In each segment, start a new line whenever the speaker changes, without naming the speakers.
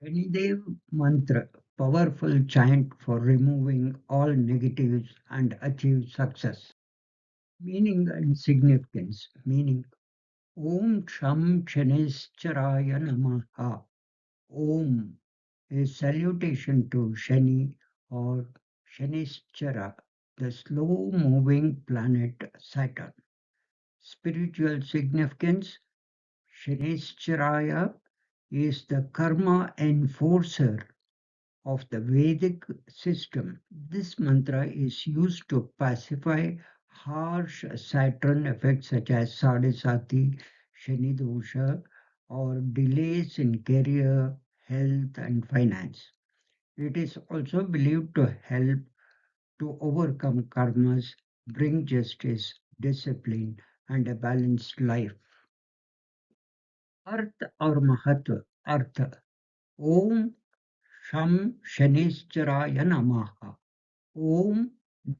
Shanidev mantra, powerful chant for removing all negatives and achieve success. Meaning and significance. Meaning Om Sham Shanisharaya Namaha. Om is salutation to Shani or Shanischara, the slow moving planet Saturn. Spiritual significance. Shanisharaya is the karma enforcer of the Vedic system. This mantra is used to pacify harsh Saturn effects such as Sadisati, Shani dosha, or delays in career, health, and finance. It is also believed to help to overcome karmas, bring justice, discipline, and a balanced life. अर्थ और महत्व अर्थ ओम शम शनिश्चराय नमः। ओम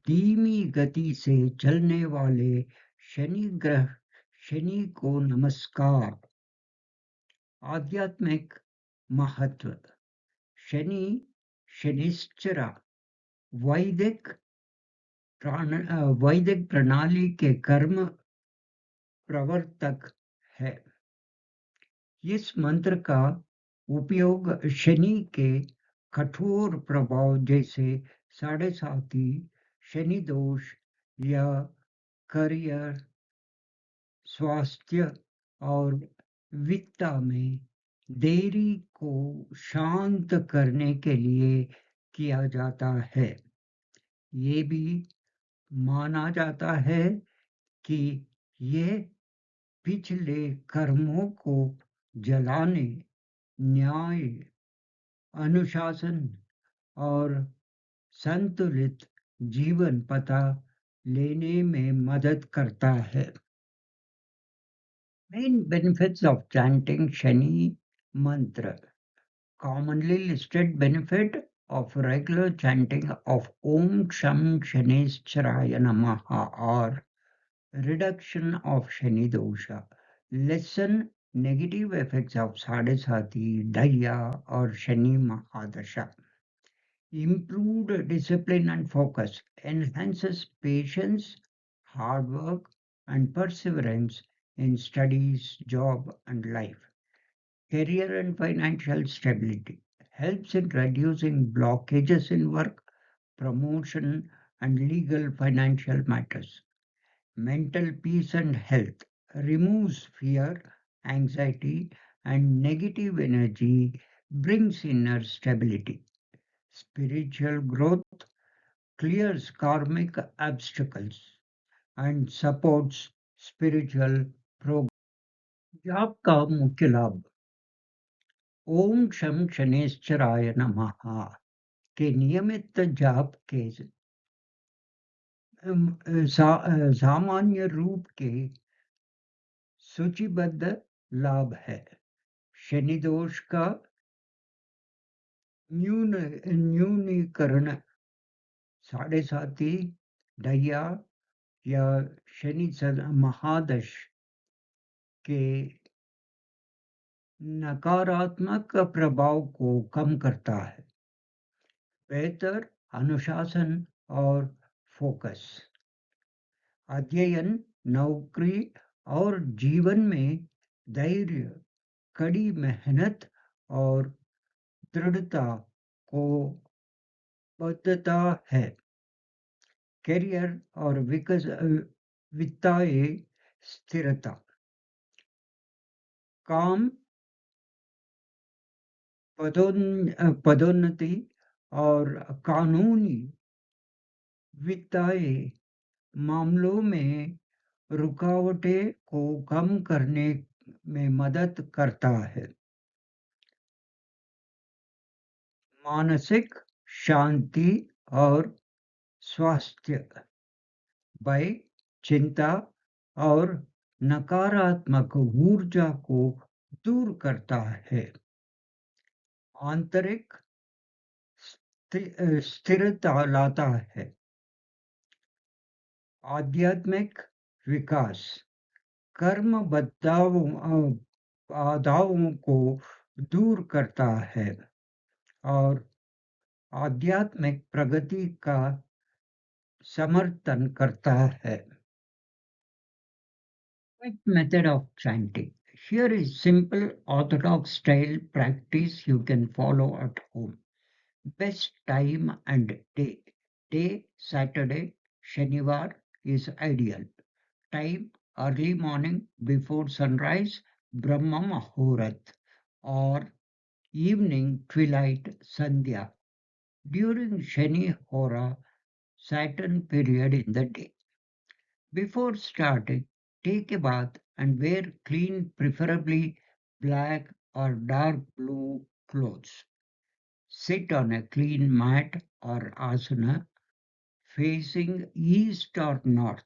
धीमी गति से चलने वाले शनि ग्रह शनि को नमस्कार। आध्यात्मिक महत्व शनि शनिश्चरा वैदिक वैदिक प्रणाली के कर्म प्रवर्तक है। इस मंत्र का उपयोग शनि के कठोर प्रभाव जैसे साढ़े साती, शनि दोष या करियर, स्वास्थ्य और वित्त में देरी को शांत करने के लिए किया जाता है। ये भी माना जाता है कि ये पिछले कर्मों को जलाने, न्याय, अनुशासन और संतुलित जीवन पता लेने में मदद करता है। Main benefits of chanting Shani mantra. Commonly listed benefit of regular chanting of Om Sham Shanisharaya Namaha or reduction of Shani dosha, lessen negative effects of Sadesati, Daya or Shani Mahadasha, improved discipline and focus, enhances patience, hard work, and perseverance in studies, job, and life. Career and financial stability helps in reducing blockages in work, promotion, and legal financial matters. Mental peace and health removes fear, anxiety, and negative energy, brings inner stability. Spiritual growth clears karmic obstacles and supports spiritual progress. जाप का मुख्य लाभ ओम शम शनेश्चराय नमः के नियमित जाप के सामान्य रूप के सूचीबद्ध लाभ है। शनि दोष का न्यूनीकरण, साढ़े साती, ढैया या शनि महादश के नकारात्मक प्रभाव को कम करता है। बेहतर अनुशासन और फोकस, अध्ययन, नौकरी और जीवन में धैर्य, कड़ी मेहनत और दृढ़ता को बद्धता है। करियर और वित्तीय स्थिरता, काम, पदोन्नति और कानूनी वित्तीय मामलों में रुकावटें को कम करने में मदद करता है। मानसिक शांति और स्वास्थ्य, भय, चिंता और नकारात्मक ऊर्जा को दूर करता है। आंतरिक स्थिरता लाता है। आध्यात्मिक विकास, कर्म बाधाओं को दूर करता है। और आध्यात्मिक प्रगति का समर्थन करता है। Quick method of chanting. Here is simple orthodox style practice you can follow at home. Best time and day. Day Saturday, Shanivar is ideal. Time early morning before sunrise, Brahma Muhurat, or evening twilight Sandhya during Shani Hora, Saturn period in the day. Before starting, take a bath and wear clean, preferably black or dark blue clothes. Sit on a clean mat or asana facing east or north.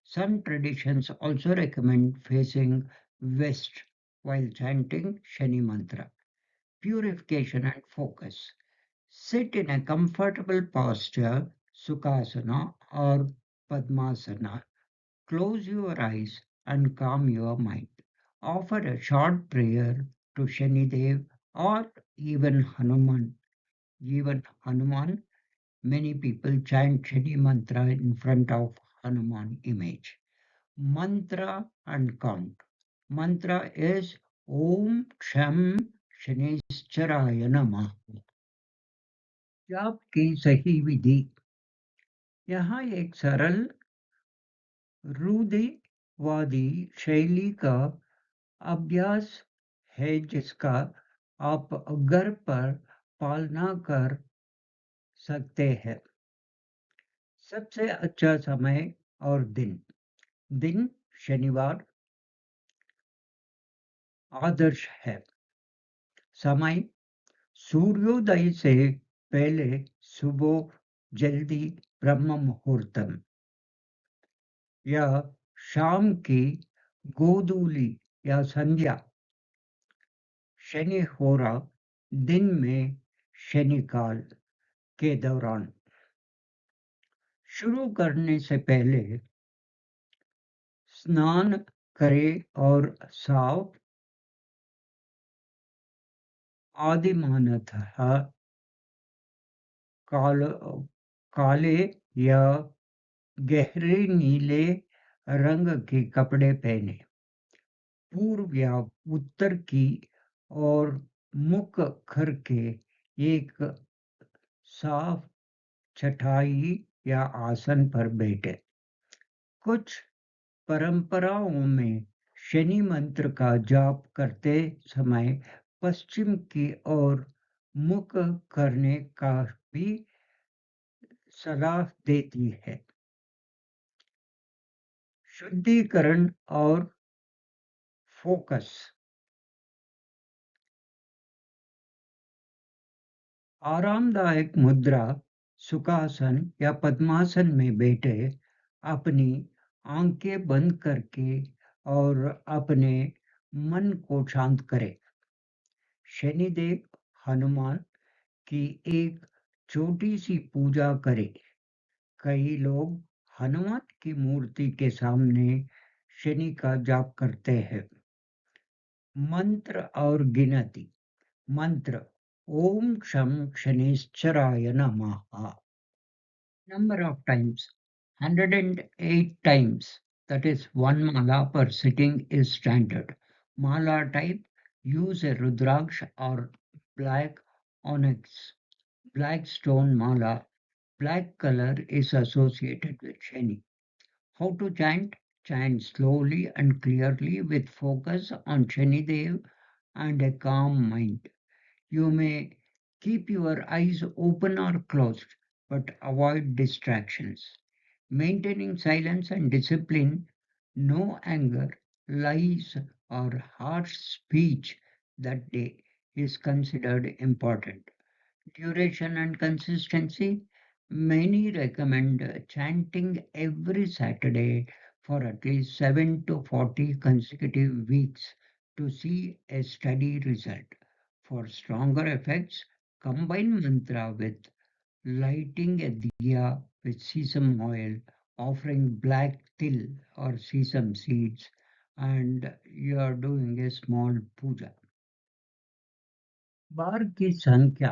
Some traditions also recommend facing west while chanting Shani mantra. Purification and focus. Sit in a comfortable posture, Sukhasana or Padmasana. Close your eyes and calm your mind. Offer a short prayer to Shanidev or even Hanuman. Even Hanuman, many people chant Shani mantra in front of Hanuman image. Mantra and count. Mantra is Om Sham Shanischaraya Namah. जाप की सही विधि। यहाँ एक सरल रूढ़िवादी शैली का अभ्यास है जिसका आप घर पर पालना कर सकते हैं। सबसे अच्छा समय और दिन। दिन शनिवार आदर्श है। समय सूर्योदय से पहले सुबह जल्दी ब्रह्म मुहूर्तम या शाम की गोधूली या संध्या। शनि होरा दिन में शनि काल के दौरान। शुरू करने से पहले स्नान करें और साफ आदिमानतः काल काले या गहरे नीले रंग के कपड़े पहने। पूर्व या उत्तर की और मुख करके एक साफ चटाई या आसन पर बैठे। कुछ परंपराओं में शनि मंत्र का जाप करते समय पश्चिम की ओर मुख करने का भी सलाह देती है। शुद्धिकरण और फोकस। आरामदायक मुद्रा सुखासन या पद्मासन में बैठे अपनी आंखें बंद करके और अपने मन को शांत करें। शनिदेव हनुमान की एक छोटी सी पूजा करें। कई लोग हनुमान की मूर्ति के सामने शनि का जाप करते हैं। मंत्र और गिनती। मंत्र ओम शम शनिश्चराय नमः। Number of times 108 times, that is one mala per sitting, is standard. Mala type, use a rudraksh or black onyx. Black stone mala, black color is associated with Shani. How to chant? Chant slowly and clearly with focus on Shani Dev and a calm mind. You may keep your eyes open or closed, but avoid distractions. Maintaining silence and discipline, no anger, lies, or harsh speech that day is considered important. Duration and consistency. Many recommend chanting every Saturday for at least 7 to 40 consecutive weeks to see a steady result. For stronger effects, combine mantra with lighting a diya with sesame oil, offering black til or sesame seeds, and you are doing a small puja. बार की संख्या